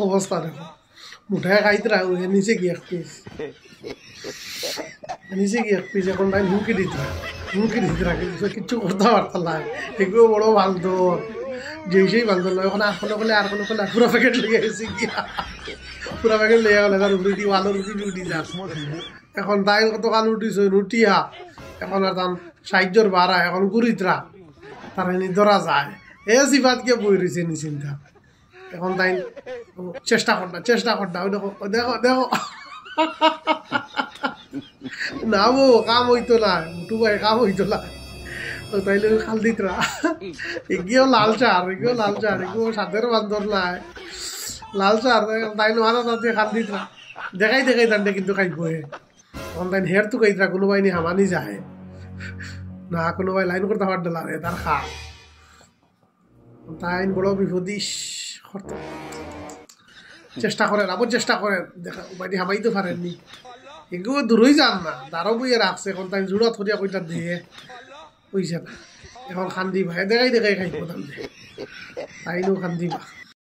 অবস্থা দেখো মুঠায় খাইতে রাখো নিচে গিয়ে এক পিস এখন তাই হুমকি দিতে রাখে কিচ্ছু করতে পারতাম না এগুলো বড় বান্ধব যেই বান্ধব নয় এখন আর কোনো করলে পুরো প্যাকেট লেগে গেছে গিয়া পুরো প্যাকেট লেগে গেলে তার রুটি আলু রুটি উঠি যা এখন তাই কতকাল উঠিছে উঠিয়া এখন আর তার সাহায্যর বাড়া এখন গুরিতরা তার ধরা যায় এ সিফাতকে বই রয়েছে নিশ্চিন্তা এখন তাই চেষ্টা করটা ওই দেখো দেখো না বো কাম হইতো না মুটু ভাই কাম হইতো না তাইলে খাল দিতরা এগিয়েও লাল চার এগুলো সাথের বান্ধব নাই লাল চার তাই মাথা তাতে খাল দিতরা দেখাই তান্ডে কিন্তু খাইব তখন তাই হের তো খাইতরা কোনো বাইনি হামানি যায় না কোনো ভাই লাইন করতে পারতো না তার খা তাই বড় বিপদিস চেষ্টা করেন আবার চেষ্টা করেন দেখা বাইনি হামাইতে পারেননি এগুলো দূরই যান না তারও বইয়ে রাখছে এখন তাই জোড়া থরিয়া কইটা দিয়ে বুঝছে না এখন খান্দি ভাই দেখাই খাইব তাই তাইও খান্দিবা